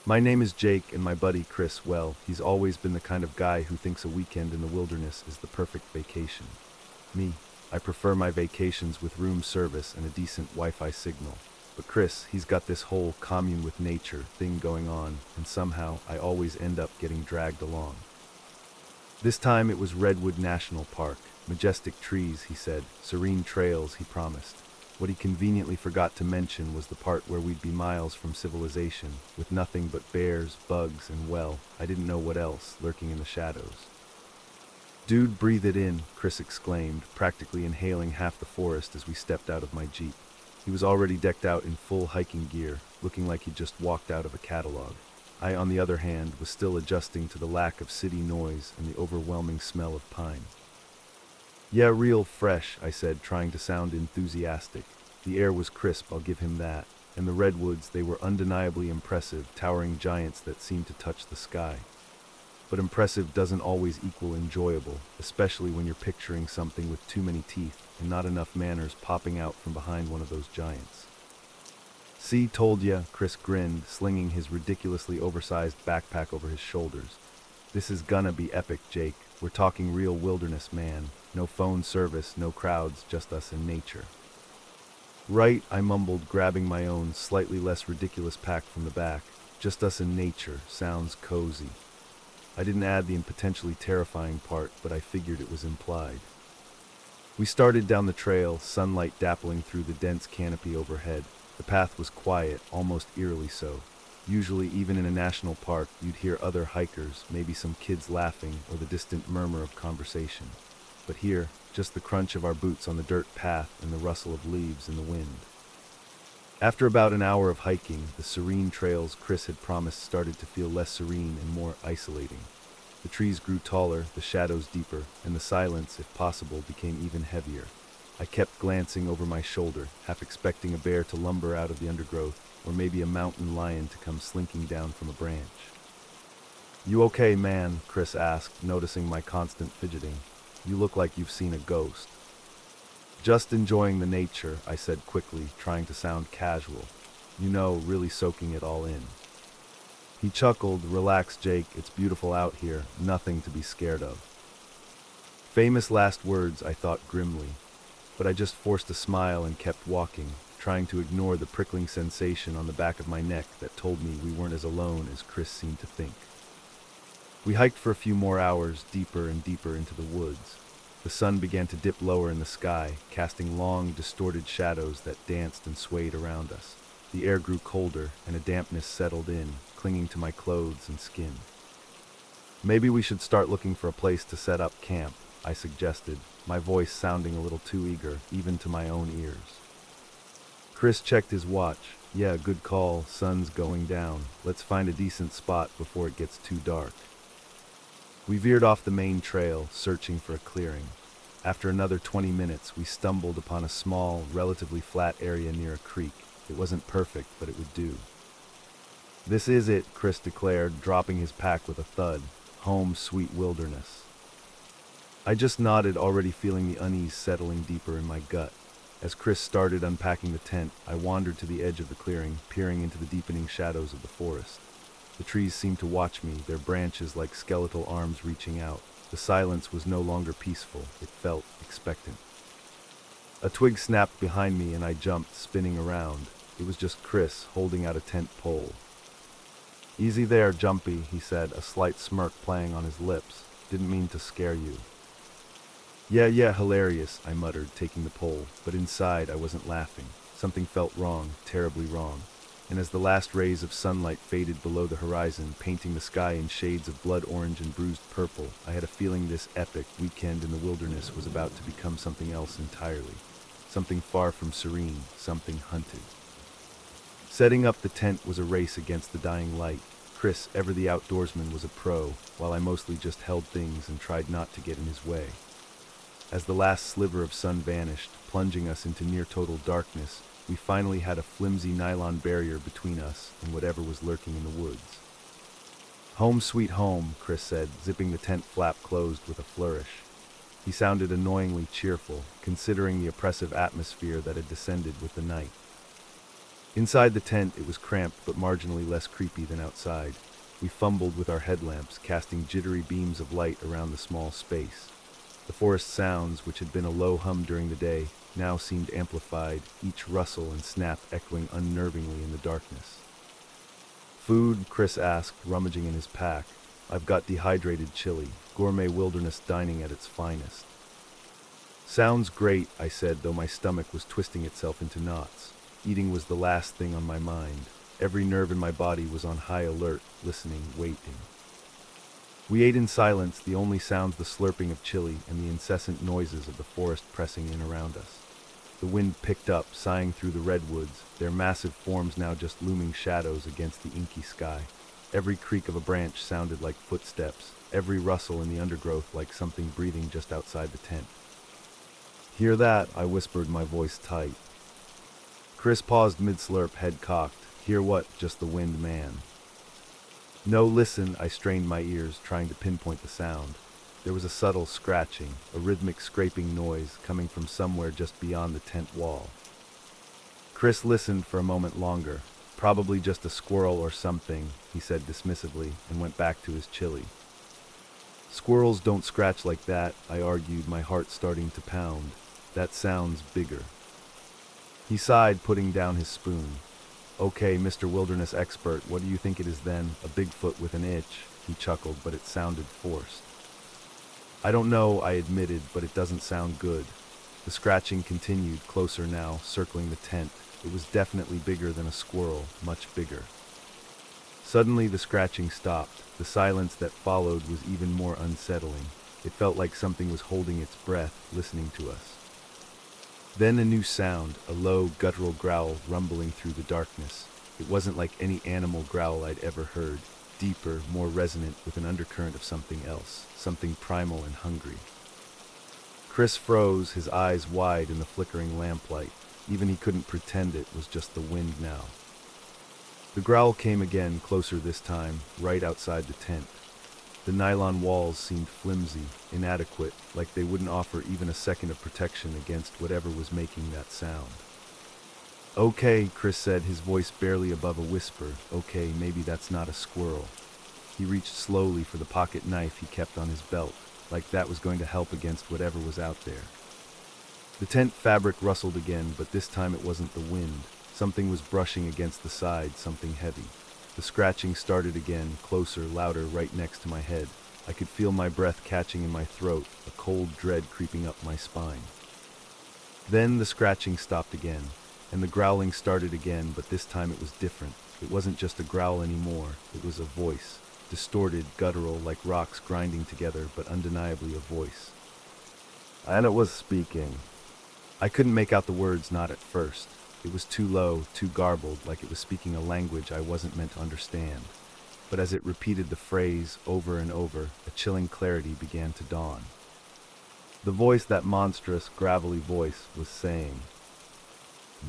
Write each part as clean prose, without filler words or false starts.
My name is Jake, and my buddy Chris, well, he's always been the kind of guy who thinks a weekend in the wilderness is the perfect vacation. Me, I prefer my vacations with room service and a decent Wi-Fi signal. But Chris, he's got this whole commune with nature thing going on, and somehow I always end up getting dragged along. This time it was Redwood National Park. Majestic trees, he said, serene trails, he promised. What he conveniently forgot to mention was the part where we'd be miles from civilization, with nothing but bears, bugs, and, well, I didn't know what else, lurking in the shadows. Dude, breathe it in, Chris exclaimed, practically inhaling half the forest as we stepped out of my Jeep. He was already decked out in full hiking gear, looking like he'd just walked out of a catalog. I, on the other hand, was still adjusting to the lack of city noise and the overwhelming smell of pine. Yeah, real fresh, I said, trying to sound enthusiastic. The air was crisp, I'll give him that, and the redwoods, they were undeniably impressive, towering giants that seemed to touch the sky. But impressive doesn't always equal enjoyable, especially when you're picturing something with too many teeth and not enough manners popping out from behind one of those giants. See, told ya, Chris grinned, slinging his ridiculously oversized backpack over his shoulders. This is gonna be epic, Jake. We're talking real wilderness, man. No phone service, no crowds, just us and nature. Right, I mumbled, grabbing my own, slightly less ridiculous pack from the back. Just us and nature. Sounds cozy. I didn't add the potentially terrifying part, but I figured it was implied. We started down the trail, sunlight dappling through the dense canopy overhead. The path was quiet, almost eerily so. Usually, even in a national park, you'd hear other hikers, maybe some kids laughing, or the distant murmur of conversation. But here, just the crunch of our boots on the dirt path and the rustle of leaves in the wind. After about an hour of hiking, the serene trails Chris had promised started to feel less serene and more isolating. The trees grew taller, the shadows deeper, and the silence, if possible, became even heavier. I kept glancing over my shoulder, half expecting a bear to lumber out of the undergrowth, or maybe a mountain lion to come slinking down from a branch. "You okay, man?" Chris asked, noticing my constant fidgeting. "You look like you've seen a ghost." "Just enjoying the nature," I said quickly, trying to sound casual. "You know, really soaking it all in." He chuckled. "Relax, Jake, it's beautiful out here, nothing to be scared of." Famous last words, I thought grimly, but I just forced a smile and kept walking, trying to ignore the prickling sensation on the back of my neck that told me we weren't as alone as Chris seemed to think. We hiked for a few more hours, deeper and deeper into the woods. The sun began to dip lower in the sky, casting long, distorted shadows that danced and swayed around us. The air grew colder, and a dampness settled in, clinging to my clothes and skin. "Maybe we should start looking for a place to set up camp," I suggested, my voice sounding a little too eager, even to my own ears. Chris checked his watch. "Yeah, good call, sun's going down. Let's find a decent spot before it gets too dark." We veered off the main trail, searching for a clearing. After another 20 minutes, we stumbled upon a small, relatively flat area near a creek. It wasn't perfect, but it would do. "This is it," Chris declared, dropping his pack with a thud. "Home, sweet wilderness." I just nodded, already feeling the unease settling deeper in my gut. As Chris started unpacking the tent, I wandered to the edge of the clearing, peering into the deepening shadows of the forest. The trees seemed to watch me, their branches like skeletal arms reaching out. The silence was no longer peaceful, it felt expectant. A twig snapped behind me and I jumped, spinning around. It was just Chris, holding out a tent pole. "Easy there, Jumpy," he said, a slight smirk playing on his lips. "Didn't mean to scare you." Yeah, hilarious," I muttered, taking the pole, but inside I wasn't laughing. Something felt wrong, terribly wrong. And as the last rays of sunlight faded below the horizon, painting the sky in shades of blood orange and bruised purple, I had a feeling this epic weekend in the wilderness was about to become something else entirely. Something far from serene, something hunted. Setting up the tent was a race against the dying light. Chris, ever the outdoorsman, was a pro, while I mostly just held things and tried not to get in his way. As the last sliver of sun vanished, plunging us into near-total darkness, we finally had a flimsy nylon barrier between us and whatever was lurking in the woods. "Home sweet home," Chris said, zipping the tent flap closed with a flourish. He sounded annoyingly cheerful, considering the oppressive atmosphere that had descended with the night. Inside the tent, it was cramped but marginally less creepy than outside. We fumbled with our headlamps, casting jittery beams of light around the small space. The forest sounds, which had been a low hum during the day, now seemed amplified, each rustle and snap echoing unnervingly in the darkness. "Food?" Chris asked, rummaging in his pack. "I've got dehydrated chili, gourmet wilderness dining at its finest." "Sounds great," I said, though my stomach was twisting itself into knots. Eating was the last thing on my mind. Every nerve in my body was on high alert, listening, waiting. We ate in silence, the only sounds the slurping of chili and the incessant noises of the forest pressing in around us. The wind picked up, sighing through the redwoods, their massive forms now just looming shadows against the inky sky. Every creak of a branch sounded like footsteps, every rustle in the undergrowth like something breathing just outside the tent. "Hear that?" I whispered, my voice tight. Chris paused mid-slurp, head cocked. "Hear what?" "Just the wind, man." "No, listen." I strained my ears, trying to pinpoint the sound. There was a subtle scratching, a rhythmic scraping noise coming from somewhere just beyond the tent wall. Chris listened for a moment longer. "Probably just a squirrel or something," he said dismissively, and went back to his chili. "Squirrels don't scratch like that," I argued, my heart starting to pound. "That sounds bigger." He sighed, putting down his spoon. "Okay, Mr. Wilderness Expert, what do you think it is then? A Bigfoot with an itch?" He chuckled, but it sounded forced. "I don't know," I admitted, "but it doesn't sound good." The scratching continued, closer now, circling the tent. It was definitely bigger than a squirrel, much bigger. Suddenly the scratching stopped. The silence that followed was even more unsettling. It felt like something was holding its breath, listening to us. Then a new sound, a low, guttural growl rumbling through the darkness. It wasn't like any animal growl I'd ever heard. Deeper, more resonant, with an undercurrent of something else, something primal and hungry. Chris froze, his eyes wide in the flickering lamplight. Even he couldn't pretend it was just the wind now. The growl came again, closer this time, right outside the tent. The nylon walls seemed flimsy, inadequate, like they wouldn't offer even a second of protection against whatever was making that sound. "Okay," Chris said, his voice barely above a whisper. "Okay, maybe that's not a squirrel." He reached slowly for the pocket knife he kept on his belt, like that was going to help against whatever was out there. The tent fabric rustled again, but this time it wasn't the wind. Something was brushing against the side, something heavy. The scratching started again, closer, louder, right next to my head. I could feel my breath catching in my throat, a cold dread creeping up my spine. Then the scratching stopped again, and the growling started again, but this time it was different. It wasn't just a growl anymore, it was a voice. Distorted, guttural, like rocks grinding together, but undeniably a voice. And it was speaking. I couldn't make out the words, not at first. It was too low, too garbled, like it was speaking a language I wasn't meant to understand. But as it repeated the phrase over and over, a chilling clarity began to dawn. The voice, that monstrous, gravelly voice, was saying,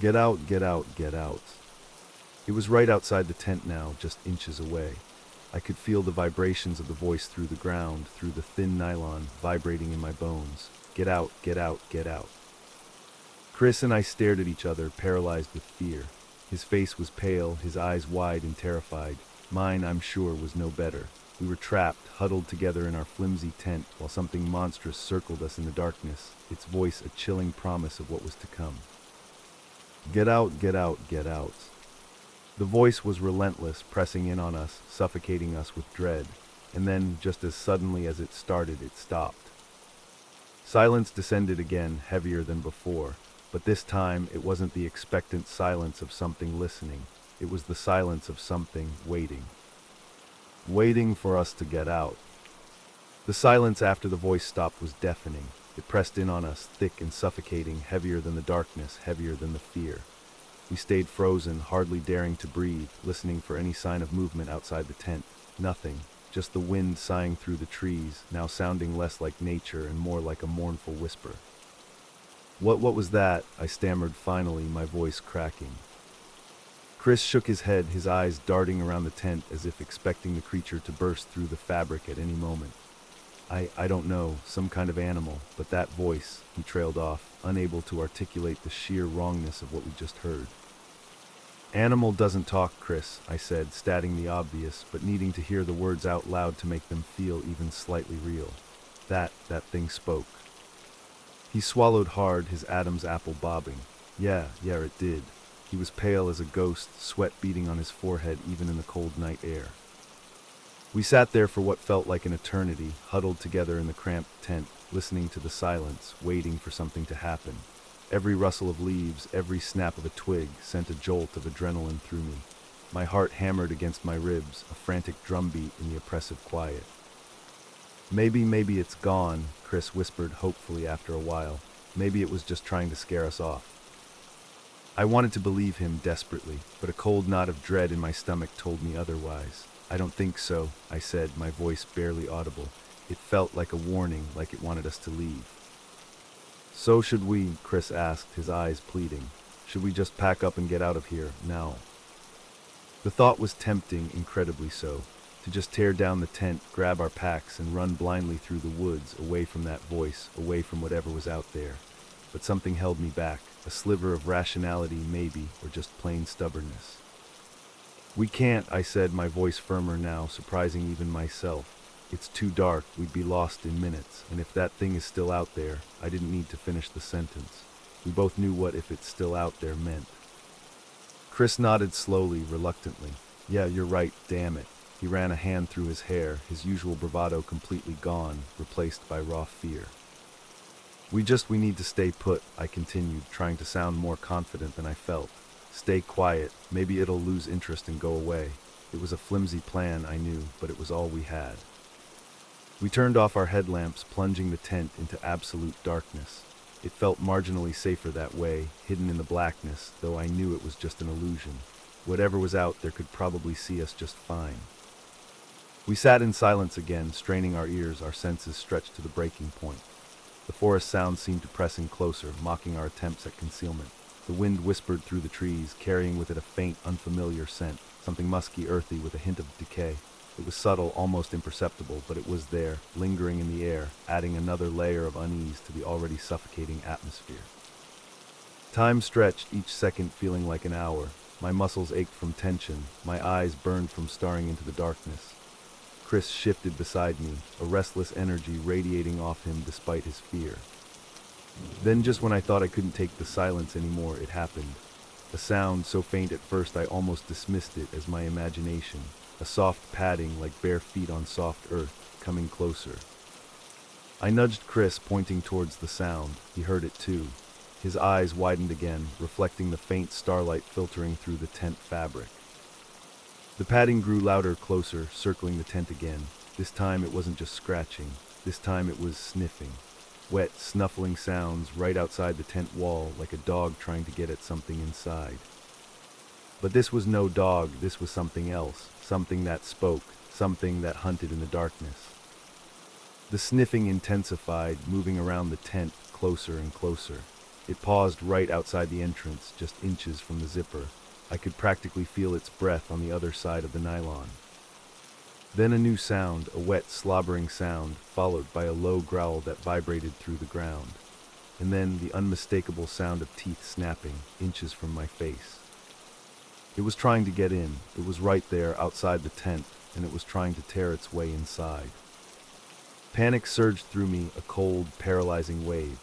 "Get out, get out, get out." It was right outside the tent now, just inches away. I could feel the vibrations of the voice through the ground, through the thin nylon, vibrating in my bones. "Get out, get out, get out." Chris and I stared at each other, paralyzed with fear. His face was pale, his eyes wide and terrified. Mine, I'm sure, was no better. We were trapped, huddled together in our flimsy tent, while something monstrous circled us in the darkness, its voice a chilling promise of what was to come. "Get out, get out, get out." The voice was relentless, pressing in on us, suffocating us with dread. And then, just as suddenly as it started, it stopped. Silence descended again, heavier than before. But this time, it wasn't the expectant silence of something listening. It was the silence of something waiting. Waiting for us to get out. The silence after the voice stopped was deafening. It pressed in on us, thick and suffocating, heavier than the darkness, heavier than the fear. We stayed frozen, hardly daring to breathe, listening for any sign of movement outside the tent. Nothing. Just the wind sighing through the trees, now sounding less like nature and more like a mournful whisper. What was that?" I stammered finally, my voice cracking. Chris shook his head, his eyes darting around the tent as if expecting the creature to burst through the fabric at any moment. I don't know, some kind of animal, but that voice," he trailed off, unable to articulate the sheer wrongness of what we just heard. Animal doesn't talk, Chris, I said, stating the obvious, but needing to hear the words out loud to make them feel even slightly real. That thing spoke. He swallowed hard, his Adam's apple bobbing. Yeah, it did. He was pale as a ghost, sweat beading on his forehead even in the cold night air. We sat there for what felt like an eternity, huddled together in the cramped tent, listening to the silence, waiting for something to happen. Every rustle of leaves, every snap of a twig sent a jolt of adrenaline through me. My heart hammered against my ribs, a frantic drumbeat in the oppressive quiet. Maybe it's gone, Chris whispered hopefully after a while. Maybe it was just trying to scare us off. I wanted to believe him desperately, but a cold knot of dread in my stomach told me otherwise. I don't think so, I said, my voice barely audible. It felt like a warning, like it wanted us to leave. So should we, Chris asked, his eyes pleading. Should we just pack up and get out of here, now? The thought was tempting, incredibly so, to just tear down the tent, grab our packs, and run blindly through the woods, away from that voice, away from whatever was out there. But something held me back, a sliver of rationality maybe, or just plain stubbornness. We can't, I said, my voice firmer now, surprising even myself. It's too dark, we'd be lost in minutes, and if that thing is still out there, I didn't need to finish the sentence. We both knew what "if it's still out there" meant. Chris nodded slowly, reluctantly. Yeah, you're right, damn it. He ran a hand through his hair, his usual bravado completely gone, replaced by raw fear. We need to stay put, I continued, trying to sound more confident than I felt. Stay quiet, maybe it'll lose interest and go away. It was a flimsy plan, I knew, but it was all we had. We turned off our headlamps, plunging the tent into absolute darkness. It felt marginally safer that way, hidden in the blackness, though I knew it was just an illusion. Whatever was out there could probably see us just fine. We sat in silence again, straining our ears, our senses stretched to the breaking point. The forest sounds seemed to press in closer, mocking our attempts at concealment. The wind whispered through the trees, carrying with it a faint, unfamiliar scent, something musky, earthy, with a hint of decay. It was subtle, almost imperceptible, but it was there, lingering in the air, adding another layer of unease to the already suffocating atmosphere. Time stretched, each second feeling like an hour. My muscles ached from tension, my eyes burned from staring into the darkness. Chris shifted beside me, a restless energy radiating off him despite his fear. Then, just when I thought I couldn't take the silence anymore, it happened. A sound so faint at first I almost dismissed it as my imagination. A soft padding like bare feet on soft earth, coming closer. I nudged Chris, pointing towards the sound. He heard it too. His eyes widened again, reflecting the faint starlight filtering through the tent fabric. The padding grew louder, closer, circling the tent again. This time it wasn't just scratching. This time it was sniffing. Wet, snuffling sounds right outside the tent wall, like a dog trying to get at something inside. But this was no dog, this was something else, something that spoke, something that hunted in the darkness. The sniffing intensified, moving around the tent, closer and closer. It paused right outside the entrance, just inches from the zipper. I could practically feel its breath on the other side of the nylon. Then a new sound, a wet, slobbering sound, followed by a low growl that vibrated through the ground. And then the unmistakable sound of teeth snapping, inches from my face. It was trying to get in. It was right there, outside the tent, and it was trying to tear its way inside. Panic surged through me, a cold, paralyzing wave.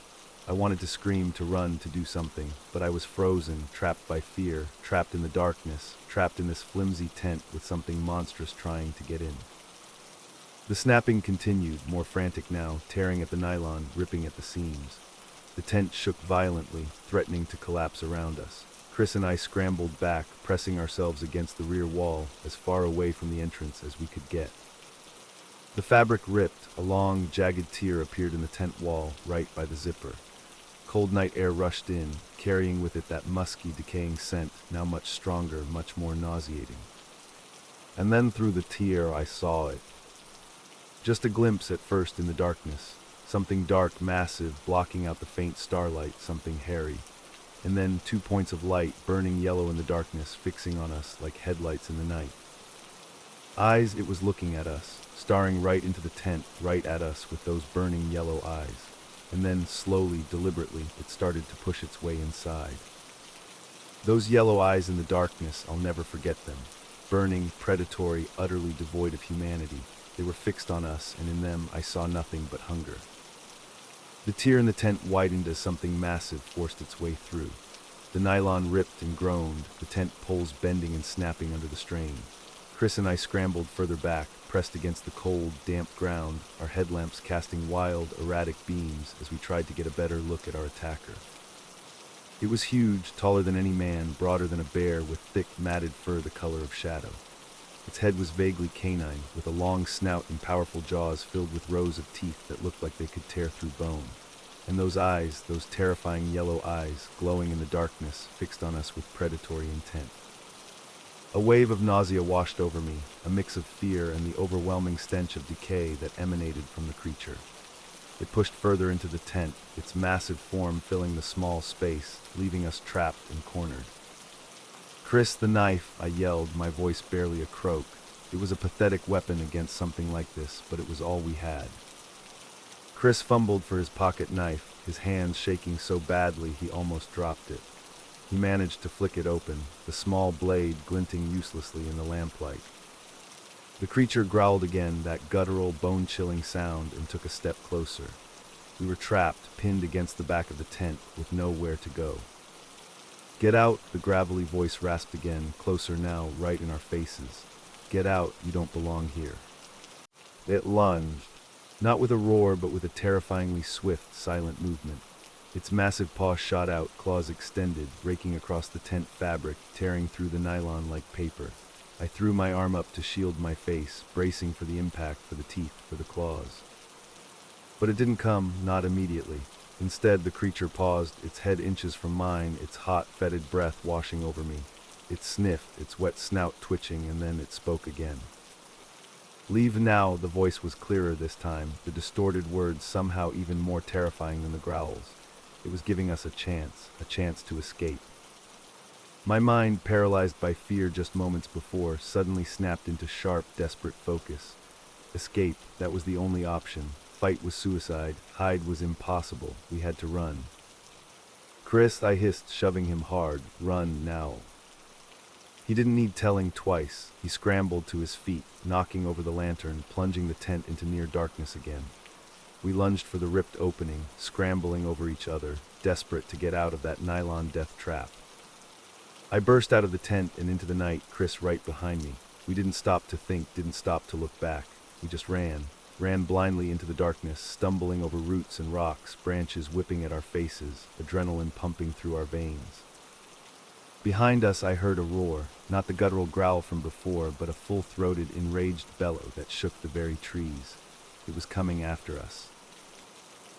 I wanted to scream, to run, to do something, but I was frozen, trapped by fear, trapped in the darkness, trapped in this flimsy tent with something monstrous trying to get in. The snapping continued, more frantic now, tearing at the nylon, ripping at the seams. The tent shook violently, threatening to collapse around us. Chris and I scrambled back, pressing ourselves against the rear wall, as far away from the entrance as we could get. The fabric ripped, a long, jagged tear appeared in the tent wall, right by the zipper. Cold night air rushed in, carrying with it that musky, decaying scent, now much stronger, much more nauseating. And then through the tear I saw it. Just a glimpse at first in the darkness. Something dark, massive, blocking out the faint starlight, something hairy. And then 2 points of light, burning yellow in the darkness, fixing on us like headlights in the night. Eyes, it was looking at us, staring right into the tent, right at us with those burning yellow eyes. And then, slowly, deliberately, it started to push its way inside. Those yellow eyes in the darkness, I'll never forget them. Burning, predatory, utterly devoid of humanity. They were fixed on us, and in them I saw nothing but hunger. The tear in the tent widened as something massive forced its way through. The nylon ripped and groaned, the tent poles bending and snapping under the strain. Chris and I scrambled further back, pressed against the cold, damp ground, our headlamps casting wild, erratic beams as we tried to get a better look at our attacker. It was huge, taller than any man, broader than a bear, with thick, matted fur the color of shadow. Its head was vaguely canine, with a long snout and powerful jaws filled with rows of teeth that looked like they could tear through bone. And those eyes, those terrifying yellow eyes, glowing in the darkness, fixed on us with predatory intent. A wave of nausea washed over me, a mix of fear and the overwhelming stench of decay that emanated from the creature. It pushed further into the tent, its massive form filling the small space, leaving us trapped and cornered. "Chris, the knife," I yelled, my voice barely a croak. It was a pathetic weapon against something like this, but it was all we had. Chris fumbled for his pocket knife, his hands shaking so badly he almost dropped it. He managed to flick it open, the small blade glinting uselessly in the lamplight. The creature growled again, that guttural, bone-chilling sound, and took a step closer. We were trapped, pinned against the back of the tent, with nowhere to go. "Get out," the gravelly voice rasped again, closer now, right in our faces. "Get out, you don't belong here." It lunged, not with a roar, but with a terrifyingly swift, silent movement. Its massive paw shot out, claws extended, raking across the tent fabric, tearing through the nylon like paper. I threw my arm up to shield my face, bracing for the impact, for the teeth, for the claws. But it didn't come, not immediately. Instead, the creature paused, its head inches from mine, its hot, fetid breath washing over me. It sniffed, its wet snout twitching, and then it spoke again. "Leave now," the voice was clearer this time, the distorted words somehow even more terrifying than the growls. It was giving us a chance to escape. My mind, paralyzed by fear just moments before, suddenly snapped into sharp, desperate focus. Escape, that was the only option. Fight was suicide, hide was impossible, we had to run. "Chris," I hissed, shoving him hard, "run now." He didn't need telling twice. He scrambled to his feet, knocking over the lantern, plunging the tent into near darkness again. We lunged for the ripped opening, scrambling over each other, desperate to get out of that nylon death trap. I burst out of the tent and into the night, Chris right behind me. We didn't stop to think, didn't stop to look back. We just ran blindly into the darkness, stumbling over roots and rocks, branches whipping at our faces, adrenaline pumping through our veins. Behind us I heard a roar, not the guttural growl from before, but a full-throated, enraged bellow that shook the very trees. It was coming after us.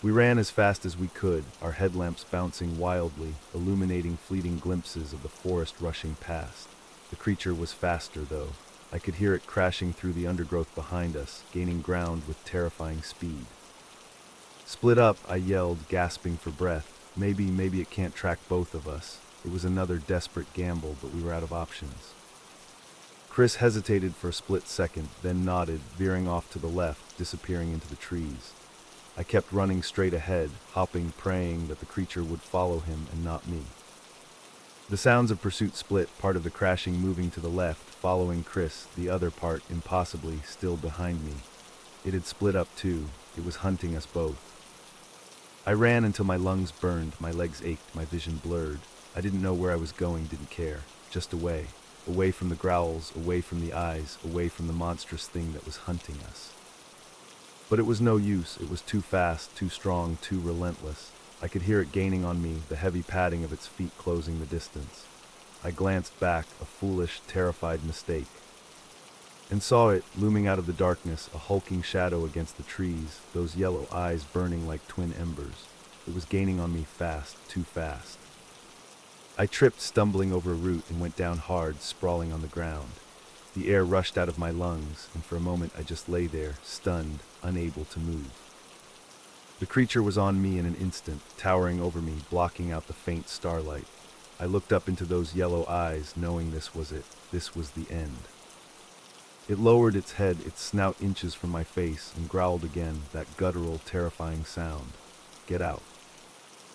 We ran as fast as we could, our headlamps bouncing wildly, illuminating fleeting glimpses of the forest rushing past. The creature was faster, though. I could hear it crashing through the undergrowth behind us, gaining ground with terrifying speed. "Split up," I yelled, gasping for breath. Maybe it can't track both of us." It was another desperate gamble, but we were out of options. Chris hesitated for a split second, then nodded, veering off to the left, disappearing into the trees. I kept running straight ahead, hopping, praying that the creature would follow him and not me. The sounds of pursuit split, part of the crashing moving to the left, following Chris, the other part, impossibly, still behind me. It had split up too. It was hunting us both. I ran until my lungs burned, my legs ached, my vision blurred. I didn't know where I was going, didn't care. Just away. Away from the growls, away from the eyes, away from the monstrous thing that was hunting us. But it was no use. It was too fast, too strong, too relentless. I could hear it gaining on me, the heavy padding of its feet closing the distance. I glanced back, a foolish, terrified mistake, and saw it, looming out of the darkness, a hulking shadow against the trees, those yellow eyes burning like twin embers. It was gaining on me fast, too fast. I tripped, stumbling over a root, and went down hard, sprawling on the ground. The air rushed out of my lungs, and for a moment I just lay there, stunned, unable to move. The creature was on me in an instant, towering over me, blocking out the faint starlight. I looked up into those yellow eyes, knowing this was it. This was the end. It lowered its head, its snout inches from my face, and growled again, that guttural, terrifying sound. "Get out."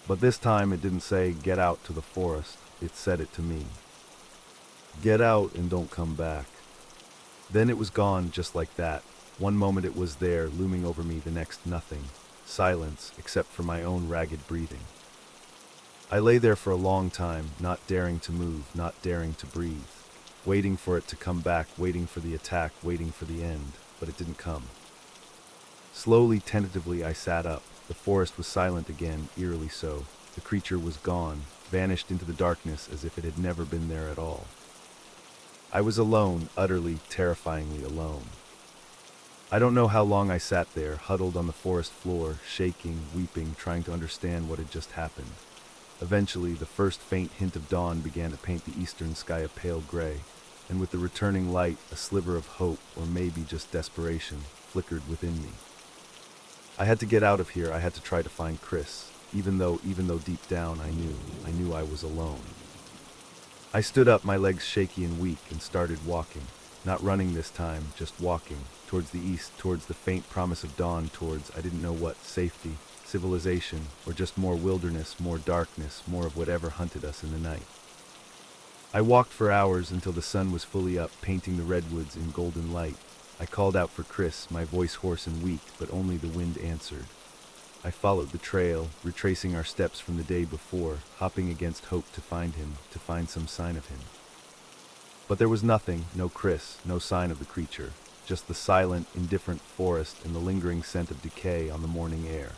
But this time it didn't say, "Get out to the forest." it said it to me. Get out and don't come back. Then it was gone just like that. One moment it was there, looming over me, the next nothing. Silence, except for my own ragged breathing. I lay there for a long time, not daring to move, not daring to breathe. Waiting for it to come back, waiting for the attack, waiting for the end, but it didn't come. Slowly, tentatively, I sat up. The forest was silent again, eerily so. The creature was gone, vanished into the darkness as if it had never been there at all. I was alone, utterly, terrifyingly alone. I don't know how long I sat there, huddled on the forest floor, shaking, weeping, trying to understand what had just happened. Eventually, the first faint hint of dawn began to paint the eastern sky a pale gray, and with the returning light, a sliver of hope, or maybe just desperation, flickered within me. I had to get out of here. I had to try to find Chris, even though deep down I knew I was alone. I stood up, my legs shaky and weak, and started walking. Not running this time, just walking, towards the east, towards the faint promise of dawn, towards I didn't know what, safety, civilization, or just more wilderness, more darkness, more of whatever hunted us in the night. I walked for hours until the sun was fully up, painting the redwoods in golden light. I called out for Chris, my voice hoarse and weak, but only the wind answered. I followed the trail, retracing our steps from the day before, hopping against hope to find him, to find some sign of him. But there was nothing, no Chris, no sign of the creature, just the silent, indifferent forest and the lingering scent of decay on the morning air.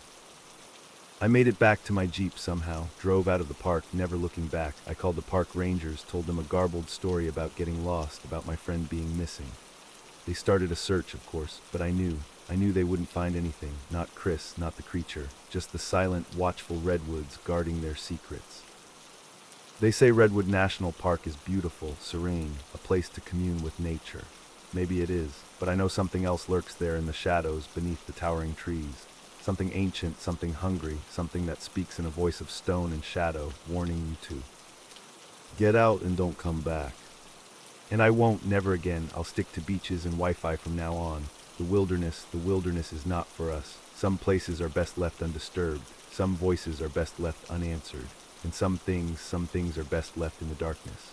I made it back to my Jeep somehow, drove out of the park, never looking back. I called the park rangers, told them a garbled story about getting lost, about my friend being missing. They started a search, of course, but I knew they wouldn't find anything, not Chris, not the creature, just the silent, watchful redwoods guarding their secrets. They say Redwood National Park is beautiful, serene, a place to commune with nature. Maybe it is, but I know something else lurks there in the shadows beneath the towering trees. Something ancient, something hungry, something that speaks in a voice of stone and shadow, warning you to get out and don't come back. And I won't, never again. I'll stick to beaches and Wi-Fi from now on. The wilderness is not for us. Some places are best left undisturbed. Some voices are best left unanswered. And some things are best left in the darkness.